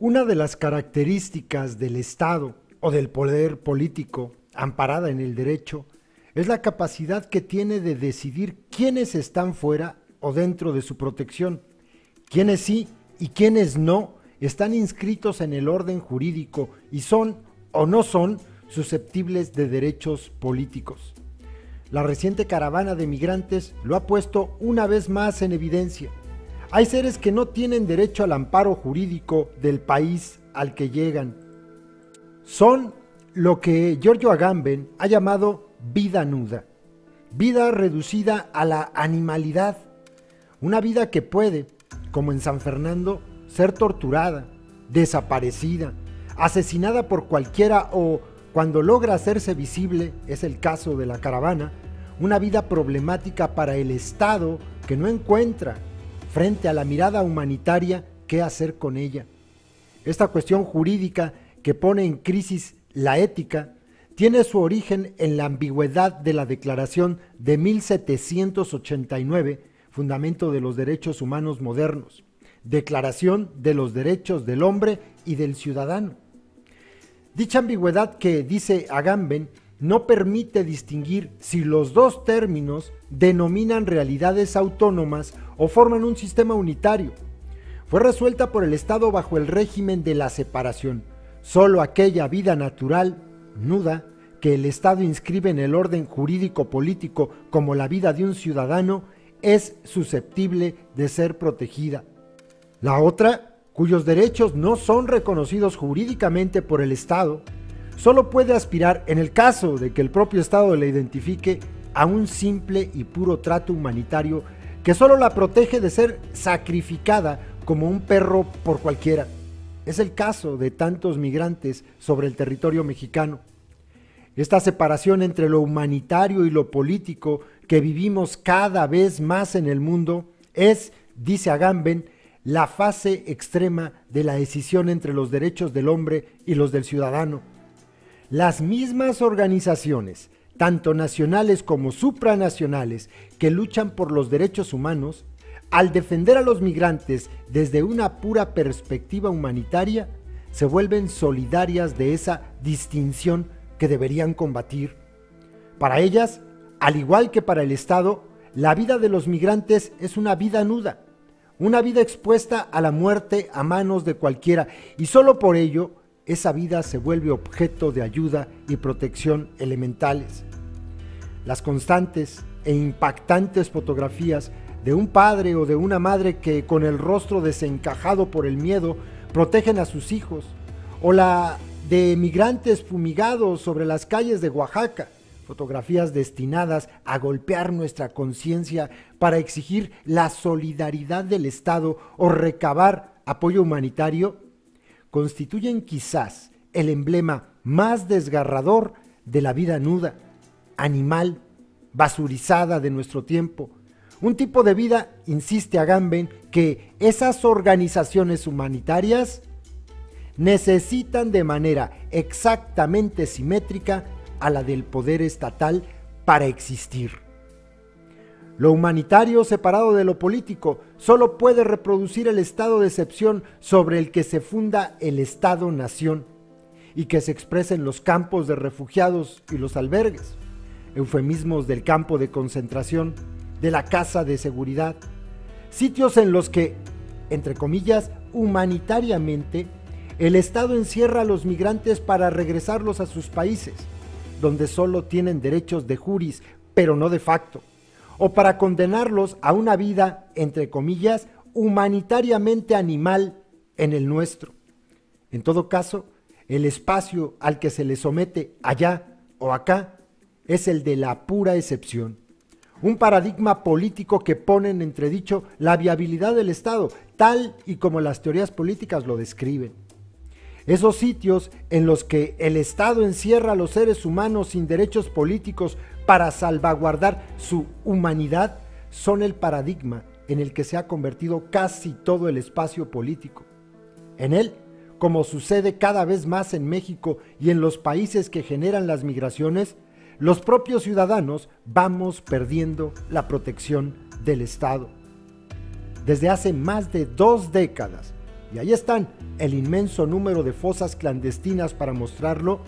Una de las características del Estado o del poder político, amparada en el derecho, es la capacidad que tiene de decidir quiénes están fuera o dentro de su protección, quiénes sí y quiénes no están inscritos en el orden jurídico y son o no son susceptibles de derechos políticos. La reciente caravana de migrantes lo ha puesto una vez más en evidencia. Hay seres que no tienen derecho al amparo jurídico del país al que llegan. Son lo que Giorgio Agamben ha llamado vida nuda, vida reducida a la animalidad, una vida que puede, como en San Fernando, ser torturada, desaparecida, asesinada por cualquiera o, cuando logra hacerse visible, es el caso de la caravana, una vida problemática para el Estado que no encuentra, frente a la mirada humanitaria, qué hacer con ella. Esta cuestión jurídica que pone en crisis la ética tiene su origen en la ambigüedad de la Declaración de 1789, Fundamento de los Derechos Humanos Modernos, Declaración de los Derechos del Hombre y del Ciudadano. Dicha ambigüedad que, dice Agamben, no permite distinguir si los dos términos denominan realidades autónomas o forman un sistema unitario. Fue resuelta por el Estado bajo el régimen de la separación. Solo aquella vida natural, nuda, que el Estado inscribe en el orden jurídico-político como la vida de un ciudadano, es susceptible de ser protegida. La otra, cuyos derechos no son reconocidos jurídicamente por el Estado, solo puede aspirar, en el caso de que el propio Estado la identifique, a un simple y puro trato humanitario que solo la protege de ser sacrificada como un perro por cualquiera. Es el caso de tantos migrantes sobre el territorio mexicano. Esta separación entre lo humanitario y lo político que vivimos cada vez más en el mundo es, dice Agamben, la fase extrema de la decisión entre los derechos del hombre y los del ciudadano. Las mismas organizaciones, tanto nacionales como supranacionales, que luchan por los derechos humanos, al defender a los migrantes desde una pura perspectiva humanitaria, se vuelven solidarias de esa distinción que deberían combatir. Para ellas, al igual que para el Estado, la vida de los migrantes es una vida nuda, una vida expuesta a la muerte a manos de cualquiera, y solo por ello esa vida se vuelve objeto de ayuda y protección elementales. Las constantes e impactantes fotografías de un padre o de una madre que, con el rostro desencajado por el miedo, protegen a sus hijos, o la de migrantes fumigados sobre las calles de Oaxaca, fotografías destinadas a golpear nuestra conciencia para exigir la solidaridad del Estado o recabar apoyo humanitario, constituyen quizás el emblema más desgarrador de la vida nuda, animal, basurizada de nuestro tiempo. Un tipo de vida, insiste Agamben, que esas organizaciones humanitarias necesitan de manera exactamente simétrica a la del poder estatal para existir. Lo humanitario separado de lo político solo puede reproducir el estado de excepción sobre el que se funda el Estado-nación y que se expresa en los campos de refugiados y los albergues, eufemismos del campo de concentración, de la casa de seguridad, sitios en los que, entre comillas, humanitariamente, el Estado encierra a los migrantes para regresarlos a sus países, donde solo tienen derechos de juris, pero no de facto, o para condenarlos a una vida, entre comillas, humanitariamente animal en el nuestro. En todo caso, el espacio al que se les somete allá o acá es el de la pura excepción. Un paradigma político que pone en entredicho la viabilidad del Estado, tal y como las teorías políticas lo describen. Esos sitios en los que el Estado encierra a los seres humanos sin derechos políticos para salvaguardar su humanidad son el paradigma en el que se ha convertido casi todo el espacio político. En él, como sucede cada vez más en México y en los países que generan las migraciones, los propios ciudadanos vamos perdiendo la protección del Estado. Desde hace más de 2 décadas, y ahí están el inmenso número de fosas clandestinas para mostrarlo,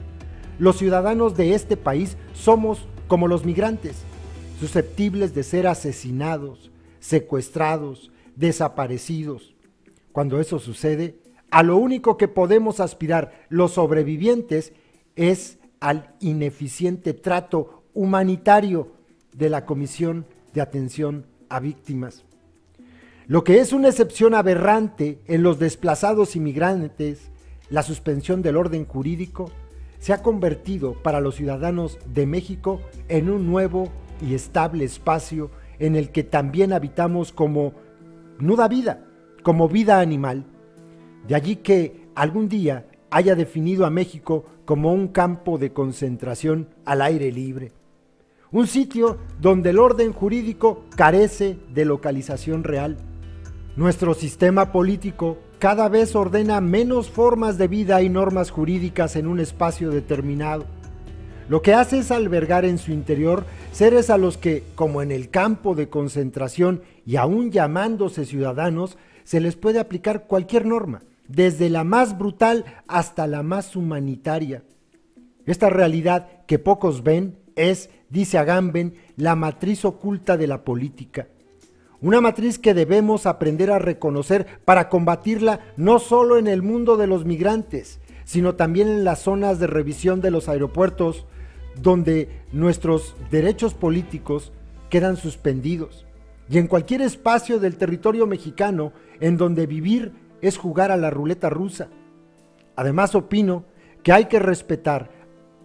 los ciudadanos de este país somos como los migrantes, susceptibles de ser asesinados, secuestrados, desaparecidos. Cuando eso sucede, a lo único que podemos aspirar los sobrevivientes es al ineficiente trato humanitario de la Comisión de Atención a Víctimas. Lo que es una excepción aberrante en los desplazados inmigrantes, la suspensión del orden jurídico, se ha convertido para los ciudadanos de México en un nuevo y estable espacio en el que también habitamos como nuda vida, como vida animal. De allí que algún día haya definido a México como un campo de concentración al aire libre, un sitio donde el orden jurídico carece de localización real. Nuestro sistema político cada vez ordena menos formas de vida y normas jurídicas en un espacio determinado. Lo que hace es albergar en su interior seres a los que, como en el campo de concentración y aún llamándose ciudadanos, se les puede aplicar cualquier norma, desde la más brutal hasta la más humanitaria. Esta realidad que pocos ven es, dice Agamben, la matriz oculta de la política. Una matriz que debemos aprender a reconocer para combatirla no solo en el mundo de los migrantes, sino también en las zonas de revisión de los aeropuertos, donde nuestros derechos políticos quedan suspendidos, y en cualquier espacio del territorio mexicano en donde vivir es jugar a la ruleta rusa. Además, opino que hay que respetar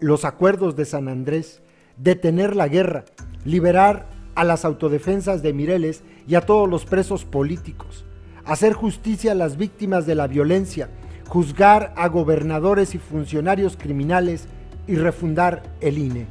los acuerdos de San Andrés, detener la guerra, liberar a las autodefensas de Mireles y a todos los presos políticos, hacer justicia a las víctimas de la violencia, juzgar a gobernadores y funcionarios criminales y refundar el INE.